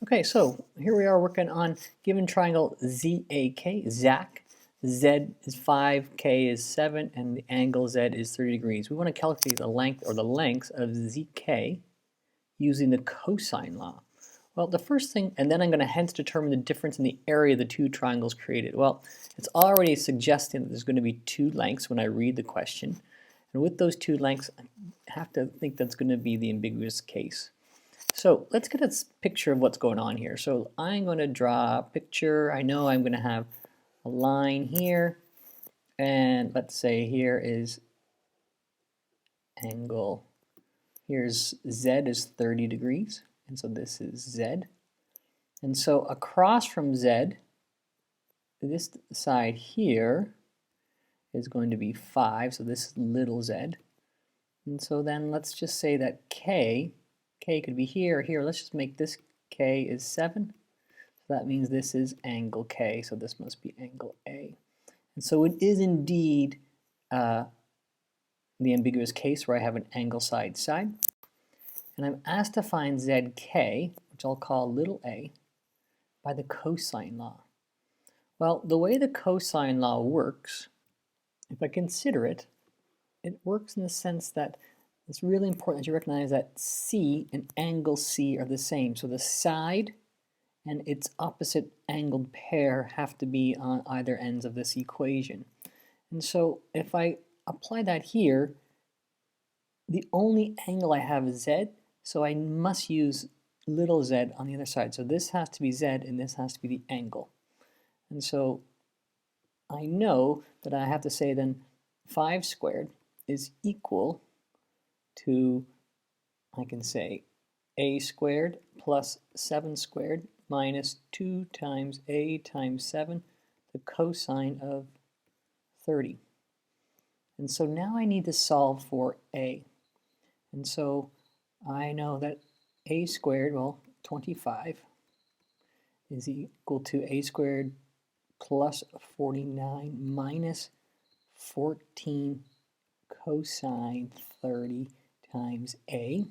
Okay, so here we are working on given triangle ZAK, ZAC. Z is 5, K is 7, and the angle Z is 30 degrees. We want to calculate the length or the lengths of ZK using the cosine law. Well, the first thing, and then I'm going to hence determine the difference in the area of the two triangles created. Well, it's already suggesting that there's going to be two lengths when I read the question. And with those two lengths, I have to think that's going to be the ambiguous case. So let's get a picture of what's going on here. So I'm going to draw a picture. I know I'm going to have a line here, and let's say here is angle, here's Z is 30 degrees, and so this is Z. And so across from Z, this side here is going to be 5, so this is little z. And so then let's just say that K could be here or here. Let's just make this K is 7. So that means this is angle K, so this must be angle A. And so it is indeed the ambiguous case where I have an angle side side. And I'm asked to find ZK, which I'll call little a, by the cosine law. Well, the way the cosine law works, if I consider it, it works in the sense that it's really important that you recognize that C and angle C are the same. So the side and its opposite angled pair have to be on either ends of this equation. And so if I apply that here, the only angle I have is Z, so I must use little z on the other side. So this has to be Z and this has to be the angle. And so I know that I have to say then 5 squared is equal to, I can say, a squared plus 7 squared minus 2 times a times 7, the cosine of 30. And so now I need to solve for a. And so I know that a squared, well, 25, is equal to a squared plus 49 minus 14 cosine 30 times a.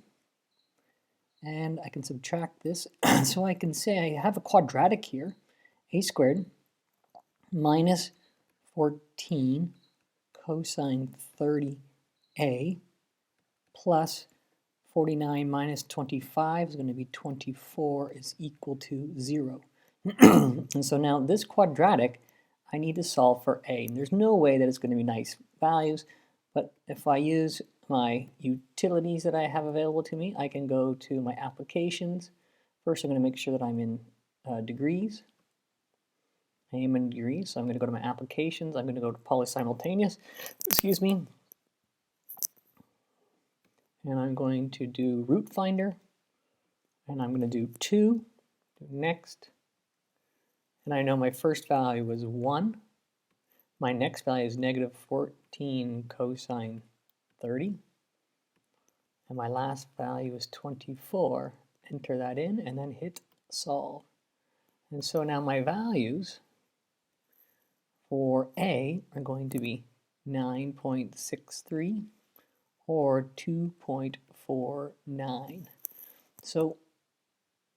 And I can subtract this, so I can say I have a quadratic here, a squared minus 14 cosine 30a plus 49 minus 25 is going to be 24 is equal to 0. And so now this quadratic, I need to solve for a. And there's no way that it's going to be nice values, but if I use my utilities that I have available to me, I can go to my applications. First, I'm going to make sure that I'm in degrees. I am in degrees, so I'm going to go to my applications. I'm going to go to polysimultaneous, excuse me. And I'm going to do root finder, and I'm going to do 2, do next. And I know my first value was 1. My next value is negative 14 cosine 30. And my last value is 24. Enter that in and then hit solve. And so now my values for A are going to be 9.63 or 2.49. So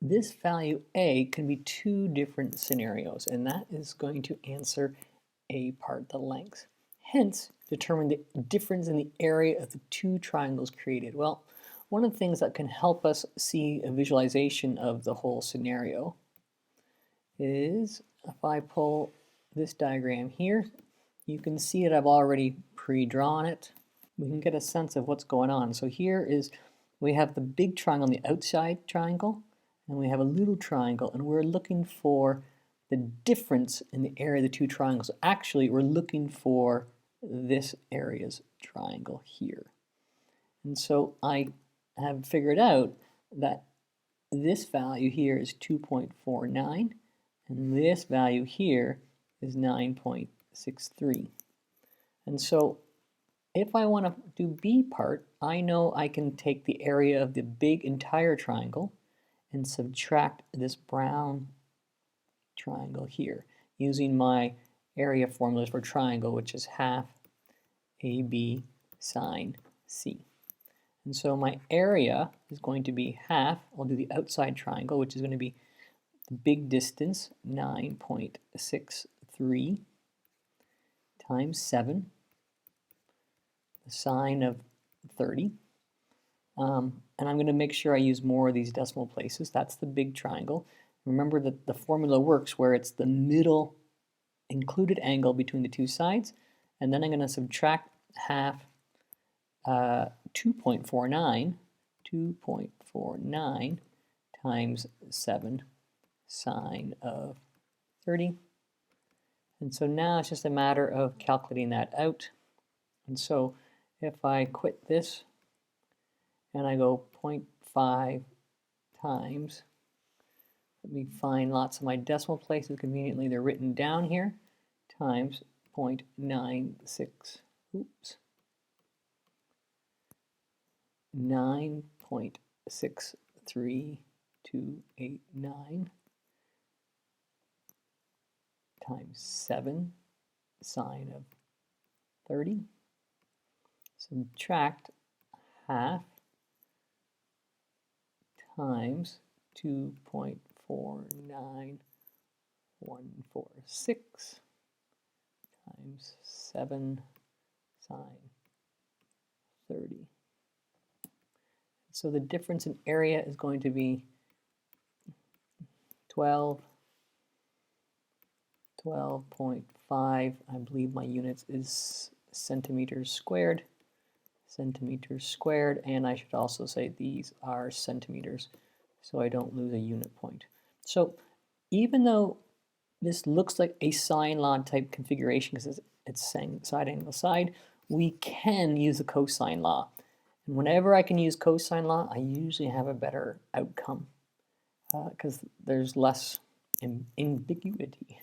this value A can be two different scenarios, and that is going to answer A part, the length. Hence, determine the difference in the area of the two triangles created. Well, one of the things that can help us see a visualization of the whole scenario is if I pull this diagram here, you can see that I've already pre-drawn it. We can get a sense of what's going on. So here is, we have the big triangle on the outside triangle, and we have a little triangle, and we're looking for the difference in the area of the two triangles. Actually, we're looking for this area's triangle here. And so I have figured out that this value here is 2.49, and this value here is 9.63. And so if I want to do B part, I know I can take the area of the big entire triangle and subtract this brown triangle here using my area formulas for triangle, which is half AB sine C. And so my area is going to be half, I'll do the outside triangle, which is going to be the big distance, 9.63 times 7, the sine of 30. And I'm going to make sure I use more of these decimal places. That's the big triangle. Remember that the formula works where it's the middle included angle between the two sides, and then I'm going to subtract half 2.49 times 7 sine of 30. And so now it's just a matter of calculating that out. And so if I quit this and I go 0.5 times, let me find lots of my decimal places conveniently, they're written down here, times 0.96, 9.63289 times 7 sine of 30, subtract half times 2.49146 times 7 sine 30. So the difference in area is going to be 12.5. I believe my units is centimeters squared, and I should also say these are centimeters so I don't lose a unit point. So even though this looks like a sine law type configuration because it's saying side angle side, we can use the cosine law. And whenever I can use cosine law, I usually have a better outcome because there's less ambiguity.